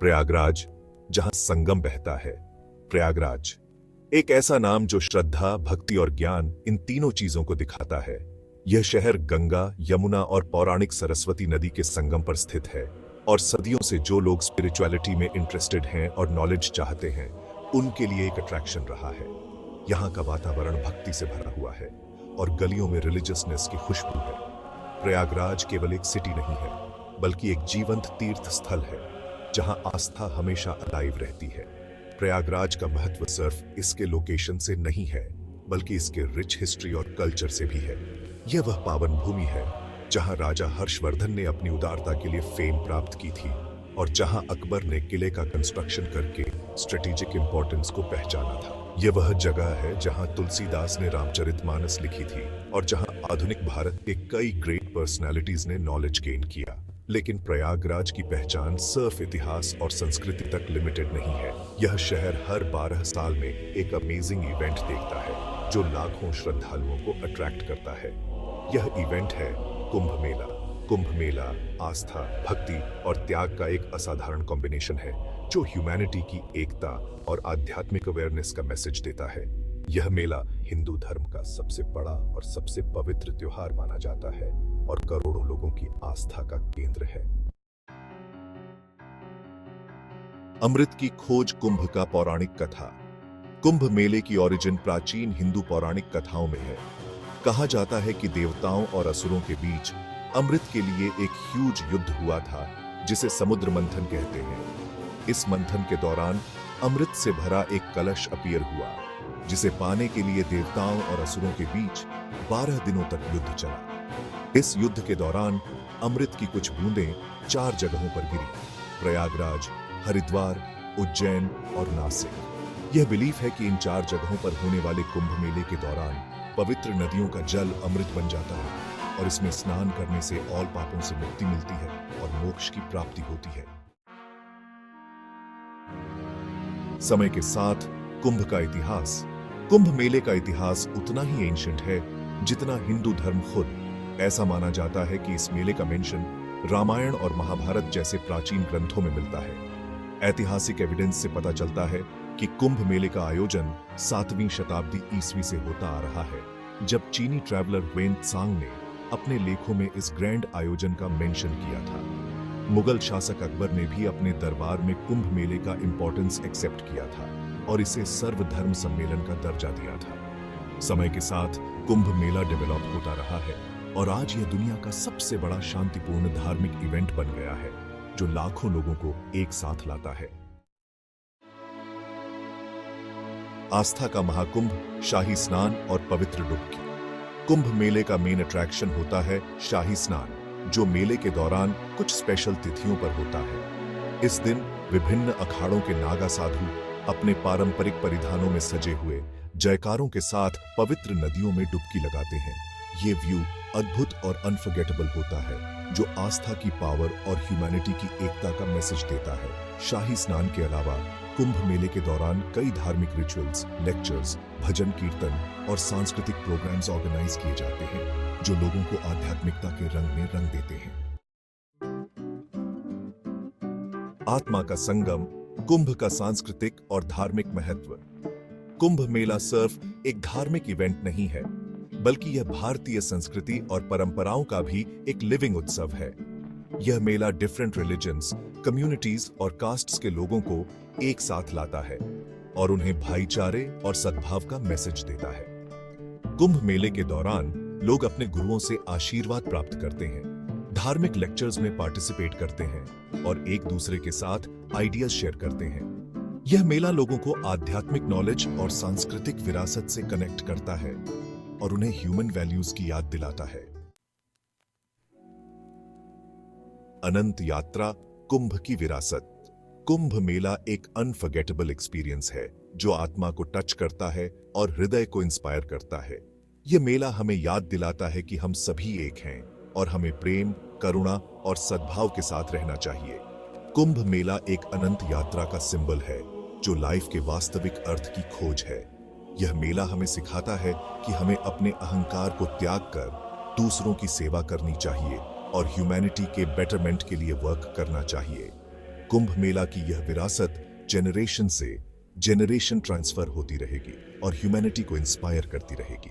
प्रयागराज, जहां संगम बहता है। प्रयागराज एक ऐसा नाम जो श्रद्धा, भक्ति और ज्ञान, इन तीनों चीजों को दिखाता है। यह शहर गंगा, यमुना और पौराणिक सरस्वती नदी के संगम पर स्थित है और सदियों से जो लोग स्पिरिचुअलिटी में इंटरेस्टेड हैं और नॉलेज चाहते हैं, उनके लिए एक अट्रैक्शन रहा है। यहाँ का वातावरण भक्ति से भरा हुआ है और गलियों में रिलीजियसनेस की खुशबू है। प्रयागराज केवल एक सिटी नहीं है, बल्कि एक जीवंत तीर्थ स्थल है जहां आस्था हमेशा अलाइव रहती है। प्रयागराज का महत्व सिर्फ इसके लोकेशन से नहीं है, बल्कि इसके रिच हिस्ट्री और कल्चर से भी है। यह वह पावन भूमि है जहां राजा हर्षवर्धन ने अपनी उदारता के लिए फेम प्राप्त की थी और जहां अकबर ने किले का कंस्ट्रक्शन करके स्ट्रेटेजिक इंपॉर्टेंस को पहचाना था। यह वह जगह है जहां तुलसीदास ने रामचरितमानस लिखी थी और जहां आधुनिक भारत के कई ग्रेट पर्सनालिटीज ने नॉलेज गेन किया। लेकिन प्रयागराज की पहचान सिर्फ इतिहास और संस्कृति तक लिमिटेड नहीं है। यह शहर हर 12 साल में एक अमेजिंग इवेंट देखता है जो लाखों श्रद्धालुओं को अट्रैक्ट करता है। यह इवेंट है कुंभ मेला। कुंभ मेला आस्था, भक्ति और त्याग का एक असाधारण कॉम्बिनेशन है जो ह्यूमैनिटी की एकता और आध्यात्मिक अवेयरनेस का मैसेज देता है। यह मेला हिंदू धर्म का सबसे बड़ा और सबसे पवित्र त्योहार माना जाता है और करोड़ों लोगों की आस्था का केंद्र है। अमृत की खोज कुंभ का पौराणिक कथा। कुंभ मेले की ओरिजिन प्राचीन हिंदू पौराणिक कथाओं में है। कहा जाता है कि देवताओं और असुरों के बीच अमृत के लिए एक ह्यूज युद्ध हुआ था जिसे समुद्र मंथन कहते हैं। इस मंथन के दौरान अमृत से भरा एक कलश अपीयर हुआ जिसे पाने के लिए देवताओं और असुरों के बीच 12 दिनों तक युद्ध चला। इस युद्ध के दौरान अमृत की कुछ बूंदें 4 जगहों पर गिरी: प्रयागराज, हरिद्वार, उज्जैन और नासिक। यह बिलीफ है कि इन 4 जगहों पर होने वाले कुंभ मेले के दौरान पवित्र नदियों का जल अमृत बन जाता है और इसमें स्नान करने से और पापों से मुक्ति मिलती है और मोक्ष की प्राप्ति होती है। समय के साथ कुंभ का इतिहास। कुंभ मेले का इतिहास उतना ही एंशिएंट है जितना हिंदू धर्म खुद। ऐसा माना जाता है कि इस मेले का मेंशन रामायण और महाभारत जैसे प्राचीन ग्रंथों में मिलता है। ऐतिहासिक एविडेंस से पता चलता है कि कुंभ मेले का आयोजन 7वीं शताब्दी ईस्वी से होता आ रहा है, जब चीनी ट्रैवलर वेन त्सांग ने अपने लेखों में इस ग्रैंड आयोजन का मेंशन किया था। मुगल शासक अकबर ने भी अपने दरबार में कुंभ मेले का इंपॉर्टेंस एक्सेप्ट किया था और इसे सर्वधर्म सम्मेलन का दर्जा दिया था। समय के साथ कुंभ मेला डेवलप होता रहा है और आज यह दुनिया का सबसे बड़ा शांतिपूर्ण धार्मिक इवेंट बन गया है जो लाखों लोगों को एक साथ लाता है। आस्था का महाकुंभ, शाही स्नान और पवित्र डुबकी। कुंभ मेले का मेन अट्रैक्शन होता है शाही स्नान, जो मेले के दौरान कुछ स्पेशल तिथियों पर होता है। इस दिन विभिन्न अखाड़ों के नागा साधु अपने पारंपरिक परिधानों में सजे हुए जयकारों के साथ पवित्र नदियों में डुबकी लगाते हैं। ये व्यू अद्भुत और अनफॉरगेटेबल होता है जो आस्था की पावर और ह्यूमैनिटी की एकता का मैसेज देता है। शाही स्नान के अलावा कुंभ मेले के दौरान कई धार्मिक रिचुअल्स, लेक्चर्स, भजन कीर्तन और सांस्कृतिक प्रोग्राम्स ऑर्गेनाइज किए जाते हैं जो लोगों को आध्यात्मिकता के रंग में रंग देते हैं। आत्मा का संगम, कुंभ का सांस्कृतिक और धार्मिक महत्व। कुंभ मेला सिर्फ एक धार्मिक इवेंट नहीं है, बल्कि यह भारतीय संस्कृति और परंपराओं का भी एक लिविंग उत्सव है। यह मेला डिफरेंट रिलीजन्स, कम्युनिटीज और कास्ट्स के लोगों को एक साथ लाता है और उन्हें भाईचारे और सद्भाव का मैसेज देता है। कुंभ मेले के दौरान लोग अपने गुरुओं से आशीर्वाद प्राप्त करते हैं, धार्मिक लेक्चर्स में पार्टिसिपेट करते हैं और एक दूसरे के साथ आइडियाज शेयर करते हैं। यह मेला लोगों को आध्यात्मिक नॉलेज और सांस्कृतिक विरासत से कनेक्ट करता है और उन्हें ह्यूमन वैल्यूज की याद दिलाता है। अनंत यात्रा, कुंभ की विरासत। कुंभ मेला एक अनफॉरगेटेबल एक्सपीरियंस है जो आत्मा को टच करता है और हृदय को इंस्पायर करता है। यह मेला हमें याद दिलाता है कि हम सभी एक हैं और हमें प्रेम, करुणा और सद्भाव के साथ रहना चाहिए। कुंभ मेला एक अनंत यात्रा का सिंबल है जो लाइफ के वास्तविक अर्थ की खोज है। यह मेला हमें सिखाता है कि हमें अपने अहंकार को त्याग कर दूसरों की सेवा करनी चाहिए और ह्यूमैनिटी के बेटरमेंट के लिए वर्क करना चाहिए। कुंभ मेला की यह विरासत जेनरेशन से जेनरेशन ट्रांसफर होती रहेगी और ह्यूमैनिटी को इंस्पायर करती रहेगी।